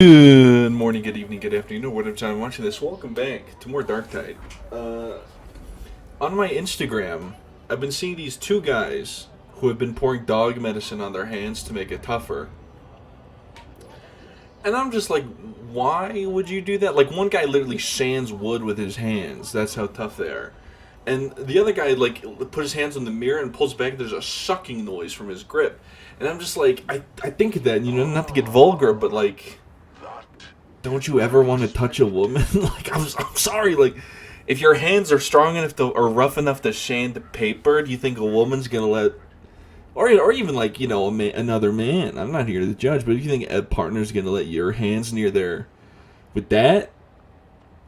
Good morning, good evening, good afternoon, or whatever time I'm watching this. Welcome back to more Darktide. On my Instagram, I've been seeing these two guys who have been pouring dog medicine on their hands to make it tougher. And I'm just like, why would you do that? Like, one guy literally sands wood with his hands. That's how tough they are. And the other guy, like, put his hands on the mirror and pulls back. There's a sucking noise from his grip. And I'm just like, I think that, not to get vulgar, but like, don't you ever want to touch a woman? Like, I'm sorry, like, if your hands are strong enough to, or rough enough to sand paper, do you think a woman's gonna let, or even like, another man? I'm not here to judge, but if you think a partner's gonna let your hands near their, with that,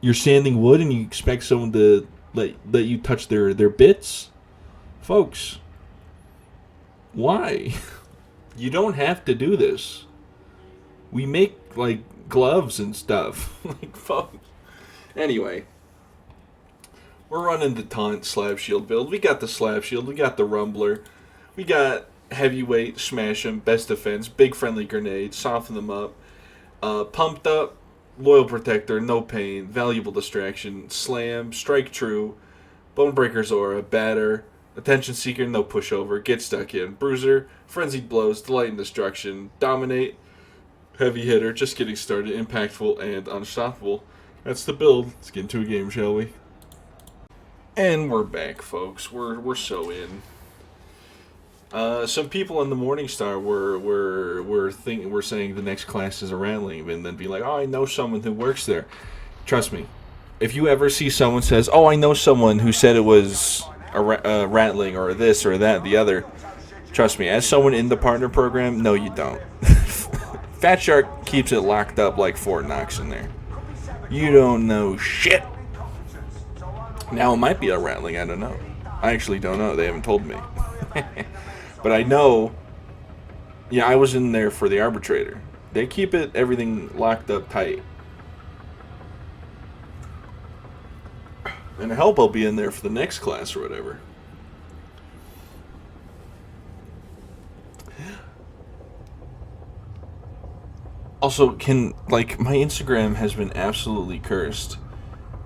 you're sanding wood and you expect someone to let you touch their bits, folks? Why? You don't have to do this. We make like gloves and stuff. Like, fuck. Anyway, we're running the taunt slab shield build. We got the slab shield, we got the rumbler, we got heavyweight, smash 'em, best defense, big friendly grenade, soften them up, pumped up, loyal protector, no pain, valuable distraction, slam, strike true, bonebreaker's aura, batter, attention seeker, no pushover, get stuck in, bruiser, frenzied blows, delight and destruction, dominate, heavy hitter, just getting started, impactful, and unstoppable. That's the build. Let's get into a game, shall we? And we're back, folks. We're so in. Some people in the Morningstar were saying the next class is a rattling, and then be like, "Oh, I know someone who works there." Trust me, if you ever see someone says, "Oh, I know someone who said it was a rattling or this or that, the other," trust me, as someone in the partner program, no, you don't. Fat Shark keeps it locked up like Fort Knox in there. You don't know shit. Now, it might be a rattling, I don't know. I actually don't know. They haven't told me. But I know, yeah, I was in there for the arbitrator. They keep everything locked up tight. And I hope I'll be in there for the next class or whatever. Also, my Instagram has been absolutely cursed.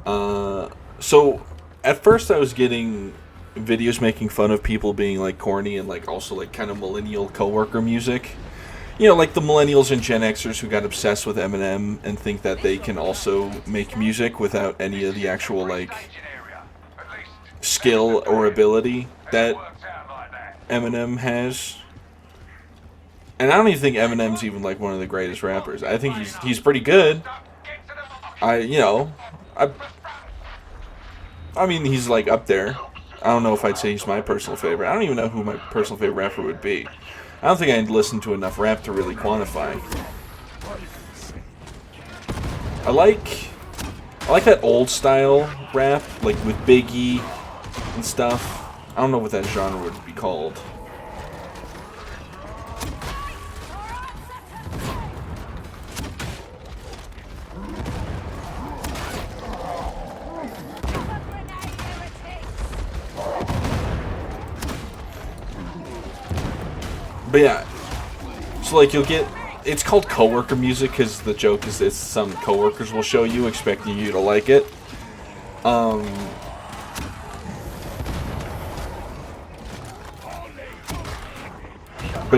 So, at first I was getting videos making fun of people being, like, corny and, like, also, like, kind of millennial coworker music. Like the millennials and Gen Xers who got obsessed with Eminem and think that they can also make music without any of the actual, like, skill or ability that Eminem has. And I don't even think Eminem's even like one of the greatest rappers. I think he's pretty good. I mean he's like up there. I don't know if I'd say he's my personal favorite. I don't even know who my personal favorite rapper would be. I don't think I'd listen to enough rap to really quantify. I like that old style rap, like with Biggie and stuff. I don't know what that genre would be called. But yeah, so like it's called coworker music because the joke is it's some coworkers will show you expecting you to like it. But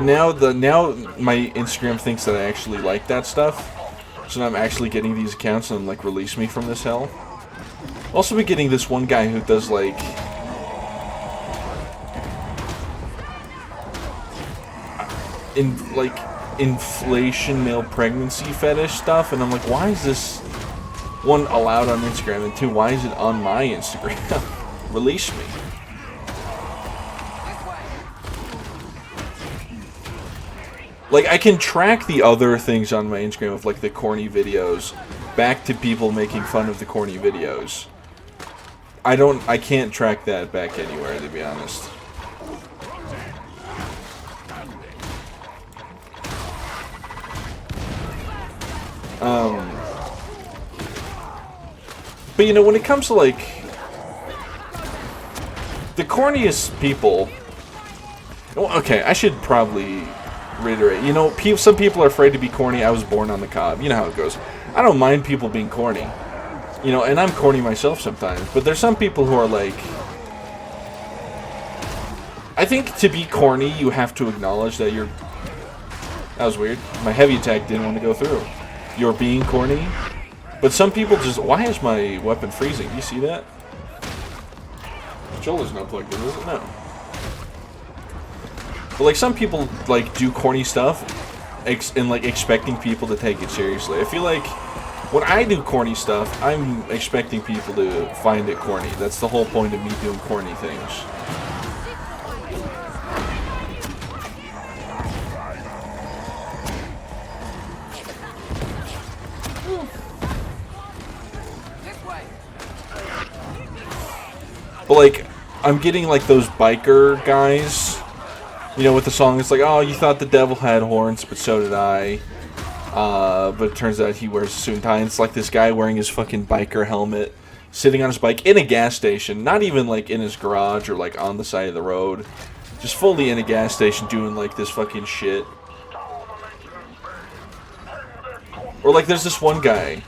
now my Instagram thinks that I actually like that stuff, so now I'm actually getting these accounts and like release me from this hell. Also, been getting this one guy who does like inflation male pregnancy fetish stuff, and I'm like, why is this one allowed on Instagram, and two, why is it on my Instagram? Release me. Like, I can track the other things on my Instagram of like the corny videos back to people making fun of the corny videos. I can't track that back anywhere, to be honest. But when it comes to like the corniest people, okay, I should probably reiterate. You know, some people are afraid to be corny. I was born on the cob. You know how it goes. I don't mind people being corny. You know, and I'm corny myself sometimes. But there's some people who are like... I think to be corny, you have to acknowledge that you're... That was weird. My heavy attack didn't want to go through. You're being corny. But some people just... Why is my weapon freezing? Do you see that? The controller's not plugged in, is it? No. But like some people like do corny stuff and like expecting people to take it seriously. I feel like when I do corny stuff, I'm expecting people to find it corny. That's the whole point of me doing corny things. But like, I'm getting like those biker guys, you know, with the song. It's like, oh, you thought the devil had horns, but so did I. But it turns out he wears a suit and tie. And it's like this guy wearing his fucking biker helmet, sitting on his bike in a gas station, not even like in his garage or like on the side of the road, just fully in a gas station doing like this fucking shit. Or like, there's this one guy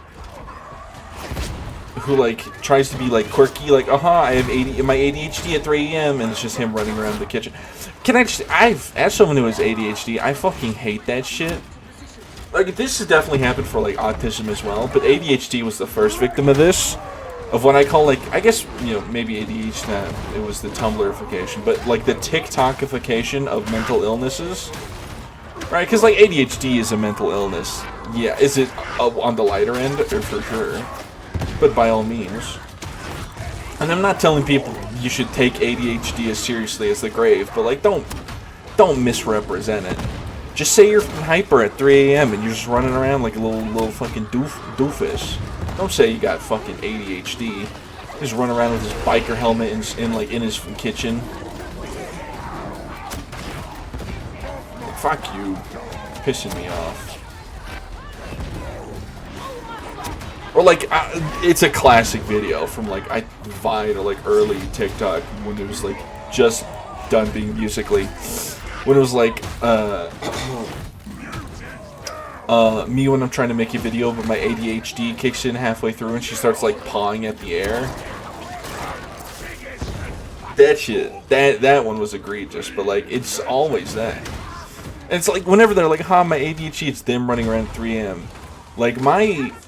who like tries to be like quirky, like, I have my ADHD at 3 a.m. and it's just him running around the kitchen. Can I just, as someone who has ADHD, I fucking hate that shit. Like, this has definitely happened for like autism as well, but ADHD was the first victim of this, of what I call like, I guess, you know, maybe ADHD, it was the Tumblrification, but like the TikTokification of mental illnesses, right? Because like ADHD is a mental illness. Yeah, is it on the lighter end? Or for sure. But by all means. And I'm not telling people you should take ADHD as seriously as the grave, but like, don't misrepresent it. Just say you're hyper at 3 a.m. and you're just running around like a little fucking doofus. Don't say you got fucking ADHD. Just run around with his biker helmet in his kitchen. Like, fuck you. Pissing me off. Or like, it's a classic video from like Vine or like early TikTok when it was like just done being Musically. When it was like, me when I'm trying to make a video but my ADHD kicks in halfway through and she starts like pawing at the air. That shit, that one was egregious, but like, it's always that. And it's like, whenever they're like, my ADHD, it's them running around at 3 a.m. Like,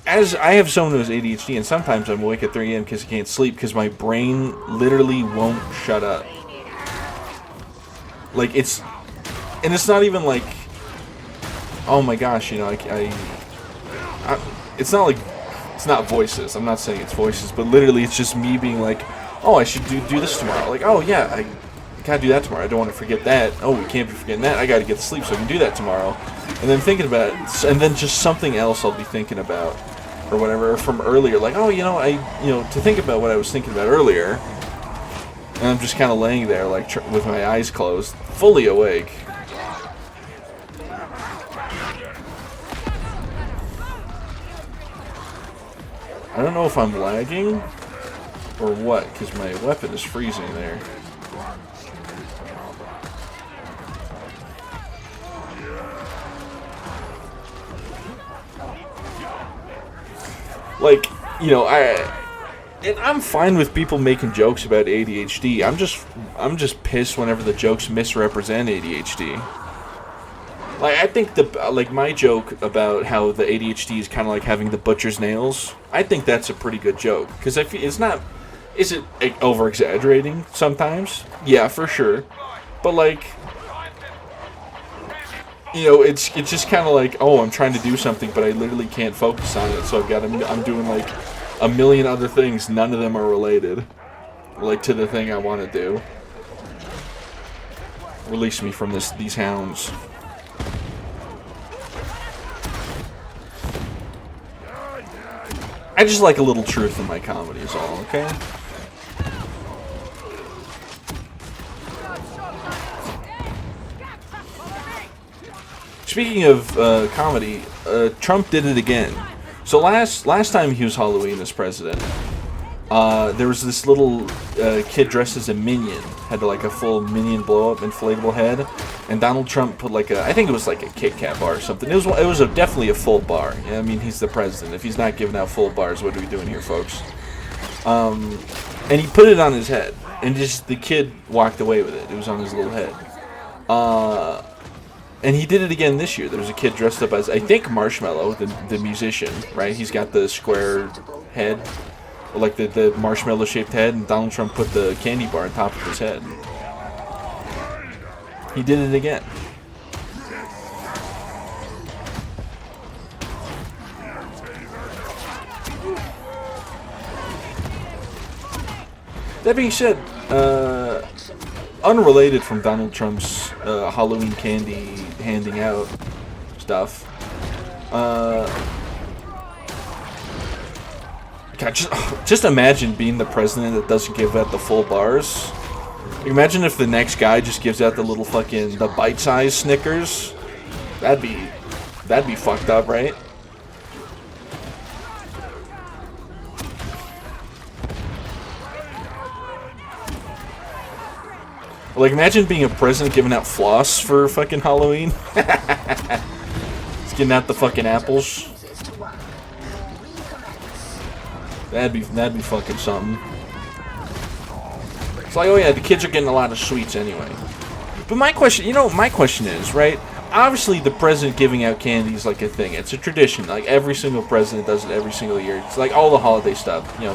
as I have someone who has ADHD, and sometimes I'm awake at 3 a.m. because I can't sleep, because my brain literally won't shut up. Like, it's not even like, oh my gosh, you know, it's not like, it's not voices, I'm not saying it's voices, but literally it's just me being like, oh, I should do this tomorrow. Like, oh yeah, I gotta do that tomorrow, I don't want to forget that. Oh, we can't be forgetting that, I gotta get to sleep so I can do that tomorrow. And then thinking about it, and then just something else I'll be thinking about, or whatever, from earlier, like, oh, you know, to think about what I was thinking about earlier, and I'm just kind of laying there, like, with my eyes closed, fully awake. I don't know if I'm lagging, or what, because my weapon is freezing there. Like, you know, I'm fine with people making jokes about ADHD. I'm just pissed whenever the jokes misrepresent ADHD. Like, I think my joke about how the ADHD is kind of like having the butcher's nails, I think that's a pretty good joke, because I feel is it over exaggerating sometimes? Yeah, for sure. But like, you know, it's just kind of like, oh, I'm trying to do something, but I literally can't focus on it, so I'm doing like a million other things, none of them are related, like, to the thing I want to do. Release me from these hounds. I just like a little truth in my comedy is all, okay? Speaking of comedy, Trump did it again. So last time he was Halloween as president, there was this little kid dressed as a minion, had like a full minion blow up inflatable head, and Donald Trump put like I think it was like a Kit Kat bar or something. It was definitely a full bar. I mean, he's the president. If he's not giving out full bars, what are we doing here, folks? And he put it on his head, and just the kid walked away with it. It was on his little head. And he did it again this year. There was a kid dressed up as, I think, Marshmallow, the musician, right? He's got the square head, like the marshmallow-shaped head, and Donald Trump put the candy bar on top of his head. He did it again. That being said, unrelated from Donald Trump's Halloween candy handing out stuff, God, just imagine being the president that doesn't give out the full bars. Imagine if the next guy just gives out the little fucking the bite-sized Snickers. That'd be fucked up, right? Like, imagine being a president giving out floss for fucking Halloween. Just getting out the fucking apples. That'd be fucking something. It's like, oh yeah, the kids are getting a lot of sweets anyway. But my question is, right? Obviously, the president giving out candy is like a thing. It's a tradition. Like, every single president does it every single year. It's like all the holiday stuff. You know,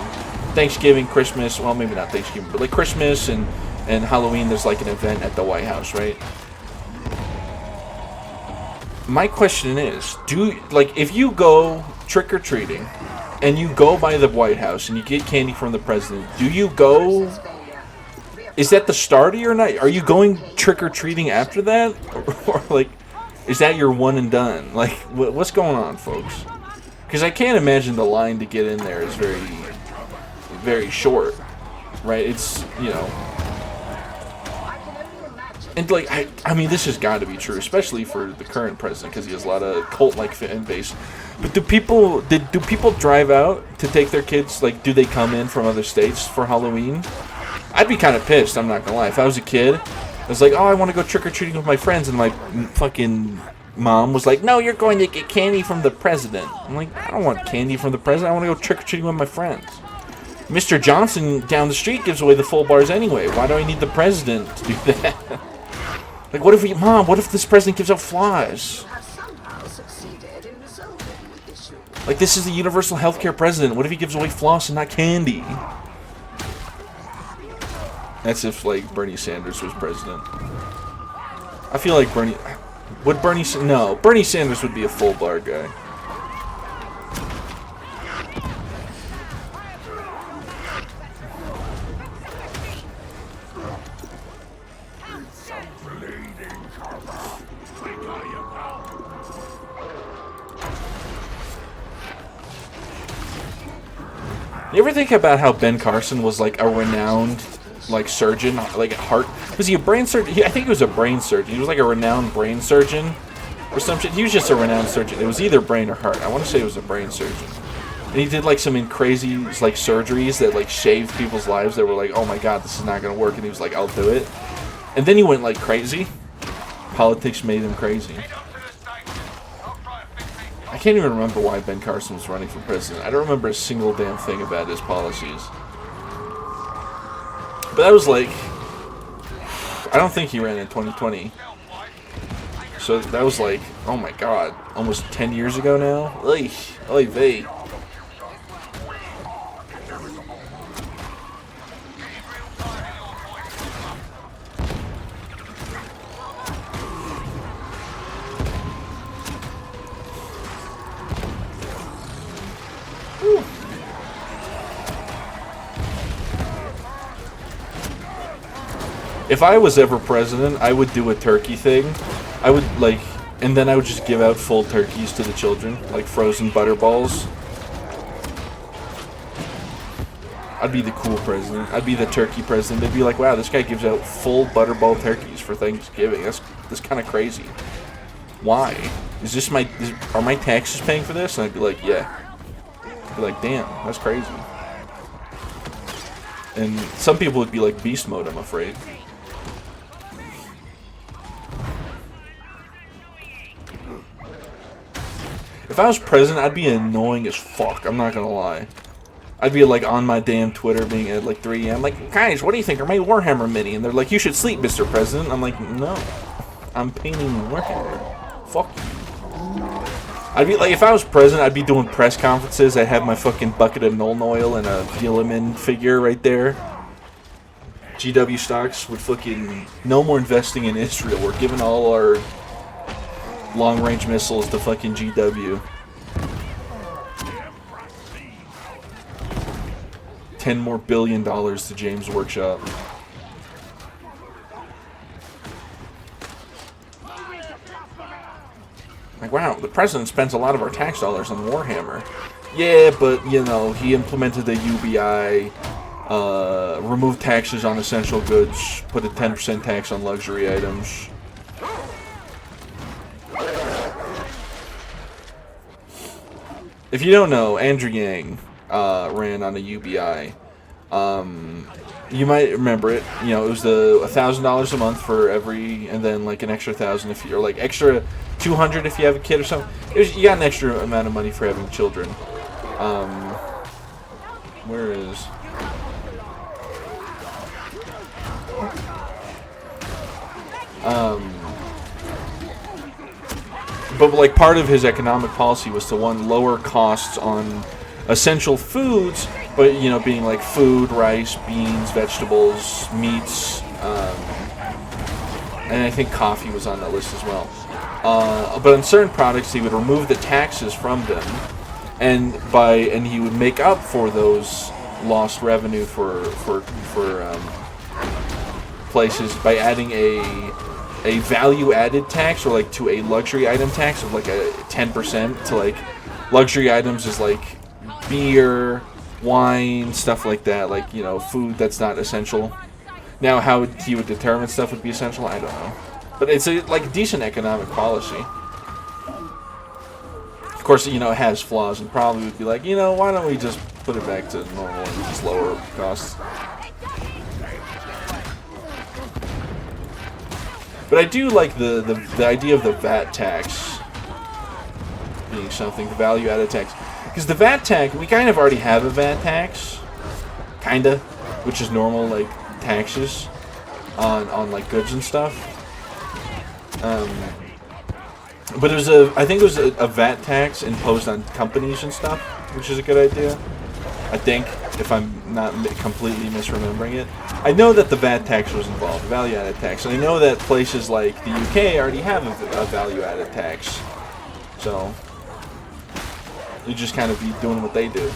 Thanksgiving, Christmas. Well, maybe not Thanksgiving, but like Christmas and Halloween, there's like an event at the White House, right? My question is, if you go trick-or-treating and you go by the White House and you get candy from the president, do you go... Is that the start of your night? Are you going trick-or-treating after that? Or like, is that your one and done? Like, what's going on, folks? Because I can't imagine the line to get in there is very, very short, right? It's, you know... And, like, I mean, this has got to be true, especially for the current president, because he has a lot of cult-like fan base. But do people drive out to take their kids? Like, do they come in from other states for Halloween? I'd be kind of pissed, I'm not going to lie. If I was a kid, I was like, oh, I want to go trick-or-treating with my friends, and my fucking mom was like, no, you're going to get candy from the president. I'm like, I don't want candy from the president. I want to go trick-or-treating with my friends. Mr. Johnson down the street gives away the full bars anyway. Why do I need the president to do that? Like, what if this president gives out flies? Like, this is the universal healthcare president. What if he gives away floss and not candy? That's if, like, Bernie Sanders was president. I feel like Bernie Sanders would be a full bar guy. You ever think about how Ben Carson was like a renowned, like, surgeon, like a heart? Was he a brain surgeon? I think he was a brain surgeon. He was like a renowned brain surgeon or some shit. He was just a renowned surgeon. It was either brain or heart. I want to say it was a brain surgeon. And he did like some crazy like surgeries that like saved people's lives. That were like, oh my god, this is not gonna work. And he was like, I'll do it. And then he went like crazy. Politics made him crazy. I can't even remember why Ben Carson was running for president. I don't remember a single damn thing about his policies. But that was like... I don't think he ran in 2020. So that was like, oh my god, almost 10 years ago now? Oy vey. If I was ever president, I would do a turkey thing. I would, like, and then I would just give out full turkeys to the children, like frozen butterballs. I'd be the cool president. I'd be the turkey president. They'd be like, wow, this guy gives out full butterball turkeys for Thanksgiving. That's kind of crazy. Why? Are my taxes paying for this? And I'd be like, yeah. I'd be like, damn, that's crazy. And some people would be like beast mode, I'm afraid. If I was president, I'd be annoying as fuck. I'm not gonna lie. I'd be like on my damn Twitter being at like 3 a.m. like, guys, what do you think of my Warhammer mini? And they're like, you should sleep, Mr. President. I'm like, no. I'm painting Warhammer. Fuck you. I'd be like, if I was president, I'd be doing press conferences. I'd have my fucking bucket of Nuln Oil and a Gilliman figure right there. GW stocks would fucking no more investing in Israel. We're giving all our long-range missiles to fucking GW. $10 more billion to James Workshop. Like, wow, the president spends a lot of our tax dollars on Warhammer. Yeah, but, you know, he implemented the UBI, removed taxes on essential goods, put a 10% tax on luxury items. If you don't know, Andrew Yang ran on a UBI. You might remember it. You know, it was the $1,000 a month for every, and then like an extra 1,000 if you're like extra 200 if you have a kid or something. You got an extra amount of money for having children. Where is? But like part of his economic policy was to lower costs on essential foods, but you know, being like food, rice, beans, vegetables, meats, and I think coffee was on that list as well. But on certain products, he would remove the taxes from them, and he would make up for those lost revenue for places by adding a value-added tax, or like to a luxury item tax of like a 10% to like luxury items is like beer, wine, stuff like that, like, you know, food that's not essential. Now, how he would determine stuff would be essential, I don't know. But it's a like decent economic policy. Of course, you know, it has flaws, and probably would be like, you know, why don't we just put it back to normal and just lower costs. But I do like the idea of the VAT tax being something, the value-added tax. Because the VAT tax, we kind of already have a VAT tax, kinda, which is normal, like, taxes on like, goods and stuff. But it was I think it was a VAT tax imposed on companies and stuff, which is a good idea. I think, if I'm not completely misremembering it. I know that the VAT tax was involved, the value-added tax, and I know that places like the UK already have a value-added tax. So, you just kind of be doing what they do.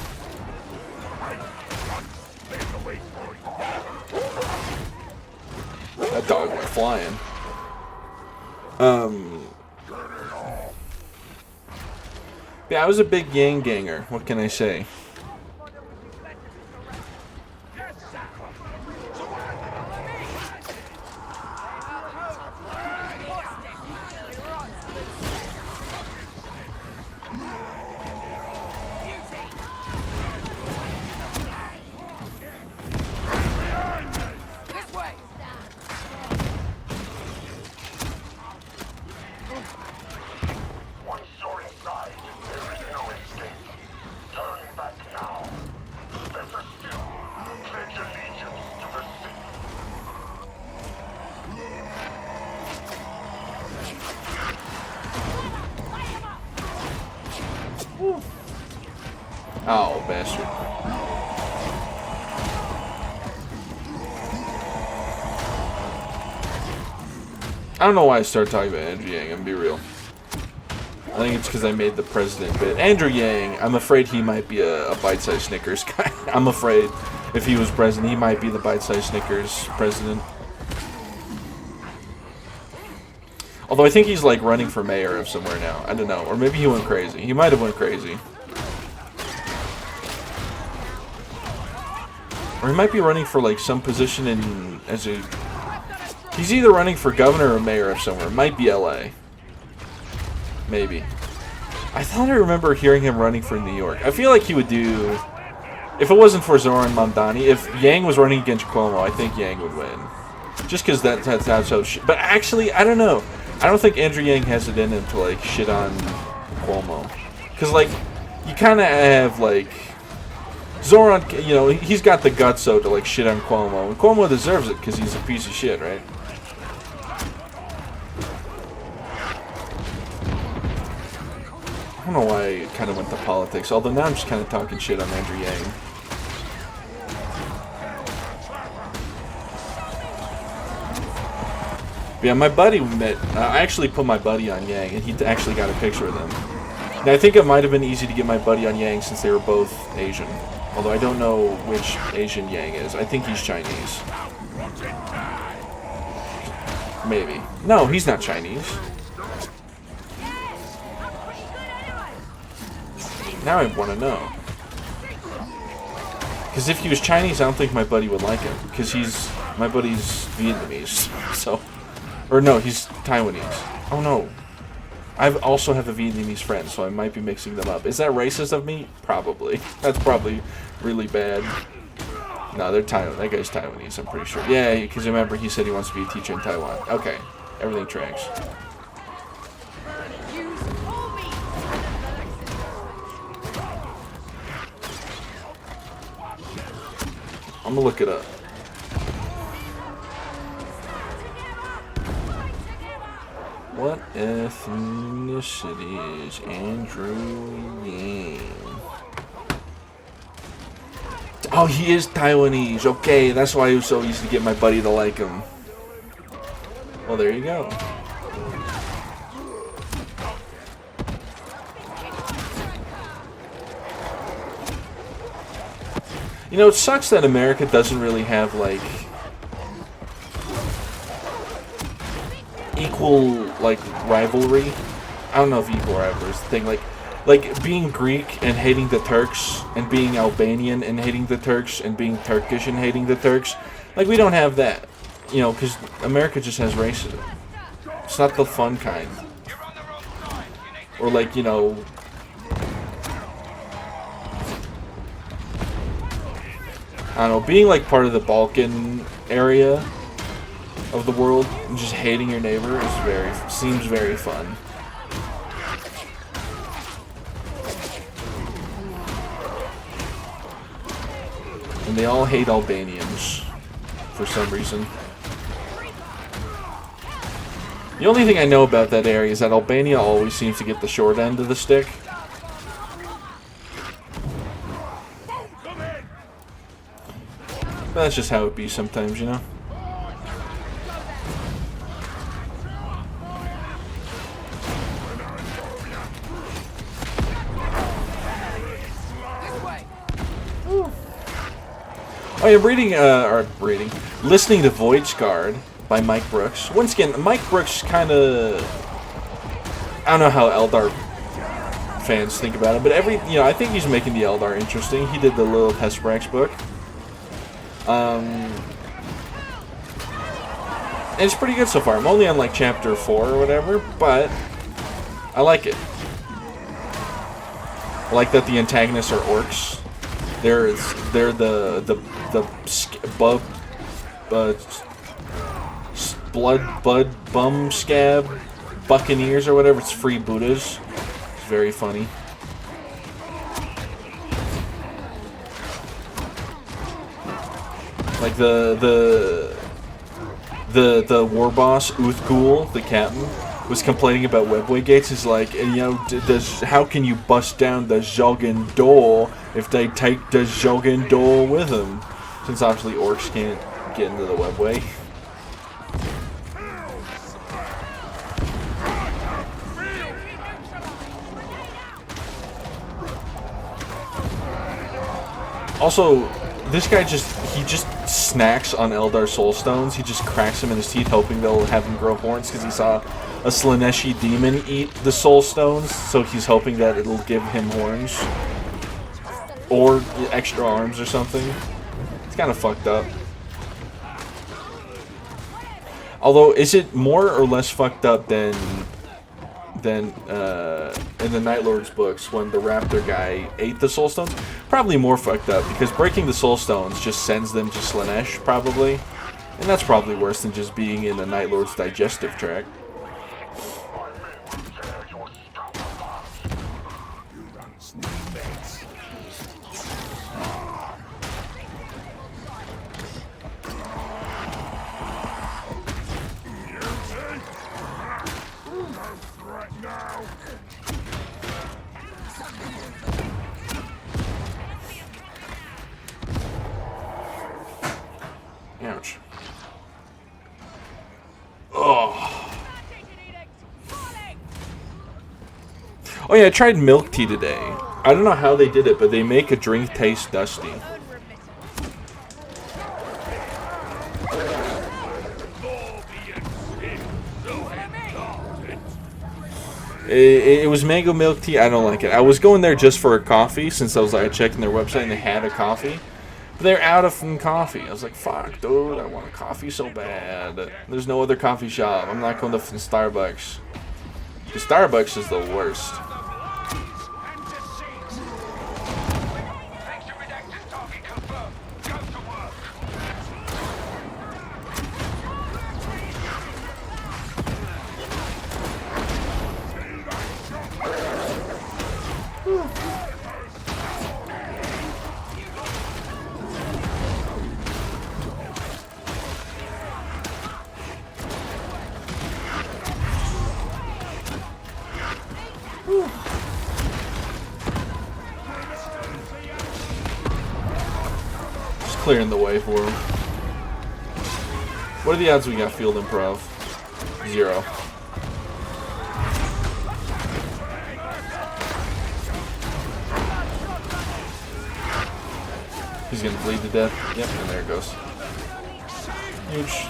That dog went flying. Yeah, I was a big Yang ganger. What can I say? Oh, bastard. I don't know why I started talking about Andrew Yang, I'm gonna be real. I think it's because I made the president bit. Andrew Yang, I'm afraid he might be a bite-sized Snickers guy. I'm afraid if he was president, he might be the bite-sized Snickers president. Although I think he's like running for mayor of somewhere now. I don't know. Or maybe he went crazy. He might have went crazy. Or he might be running for like some position in as a. He's either running for governor or mayor of somewhere. It might be LA. Maybe. I thought I remember hearing him running for New York. I feel like he would do If it wasn't for Zoran Mamdani, if Yang was running against Cuomo, I think Yang would win. Just because that's how shit. But actually, I don't know. I don't think Andrew Yang has it in him to, like, shit on Cuomo. Because, like, you kind of have, like... Zoran, you know, he's got the guts, though, to, like, shit on Cuomo. And Cuomo deserves it because he's a piece of shit, right? I don't know why I kind of went to politics. Although now I'm just kind of talking shit on Andrew Yang. But yeah, my buddy met... I actually put my buddy on Yang, and he actually got a picture of them. Now, I think it might have been easy to get my buddy on Yang since they were both Asian. Although I don't know which Asian Yang is. I think he's Chinese. Maybe. No, he's not Chinese. Now I want to know. Because if he was Chinese, I don't think my buddy would like him. Because my buddy's Vietnamese. So... Or no, he's Taiwanese. Oh no. I also have a Vietnamese friend, so I might be mixing them up. Is that racist of me? Probably. That's probably really bad. No, they're Taiwan. That guy's Taiwanese, I'm pretty sure. Yeah, because remember, he said he wants to be a teacher in Taiwan. Okay. Everything tracks. I'm gonna look it up. What ethnicity is Andrew Yang? Oh, he is Taiwanese. Okay, that's why it was so easy to get my buddy to like him. Well, there you go. You know, it sucks that America doesn't really have, like... equal, like, rivalry. I don't know if equal rivalry is the thing. Like being Greek and hating the Turks, and being Albanian and hating the Turks, and being Turkish and hating the Turks. Like, we don't have that. You know, because America just has racism. It's not the fun kind. Or, like, you know... I don't know, being, like, part of the Balkan area... of the world, and just hating your neighbor seems very fun. And they all hate Albanians for some reason. The only thing I know about that area is that Albania always seems to get the short end of the stick. But that's just how it be sometimes, you know? Oh yeah, listening to Void's Guard by Mike Brooks. Once again, Mike Brooks kind of... I don't know how Eldar fans think about it, but I think he's making the Eldar interesting. He did the Lilith Hesprax book. And it's pretty good so far. I'm only on, like, chapter 4 or whatever, but I like it. I like that the antagonists are orcs. They're the blood bum scab buccaneers or whatever. It's free Buddhas. It's very funny. Like the war boss Uthgul, the captain, was complaining about webway gates. He's like, and, you know, how can you bust down the Zhogan door if they take the Zhogan door with them? Since obviously orcs can't get into the webway. Also, this guy just snacks on Eldar Soul Stones. He just cracks them in his teeth, hoping they'll have him grow horns, because he saw a Slaneshi demon eat the Soul Stones, so he's hoping that it'll give him horns. Or extra arms or something. It's kind of fucked up. Although, is it more or less fucked up than than in the Night Lord's books when the Raptor guy ate the Soul Stones. Probably more fucked up, because breaking the Soul Stones just sends them to Slaanesh, probably. And that's probably worse than just being in the Night Lord's digestive tract. Ouch. Oh. Oh yeah, I tried milk tea today. I don't know how they did it, but they make a drink taste dusty. It was mango milk tea. I don't like it. I was going there just for a coffee, since I was like checking their website and they had a coffee. But they're out of coffee. I was like, fuck, dude, I want a coffee so bad. There's no other coffee shop. I'm not going to Starbucks. The Starbucks is the worst. Just clearing the way for him. What are the odds we got field improv? 0. He's gonna bleed to death. Yep, and there it goes. Huge.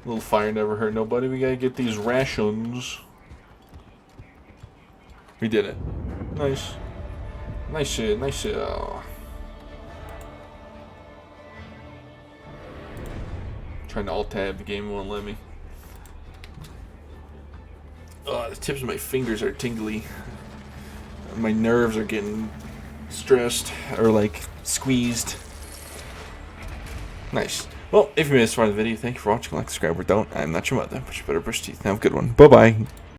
Little fire never hurt nobody. We gotta get these rations. We did it. Nice. Nice shit, nice shit. Oh. Trying to alt-tab the game, won't let me. Oh, the tips of my fingers are tingly. My nerves are getting stressed, or like, squeezed. Nice. Well, if you made this far in the video, thank you for watching. Like, subscribe, or don't. I'm not your mother, but you better brush teeth. Have a good one. Bye-bye.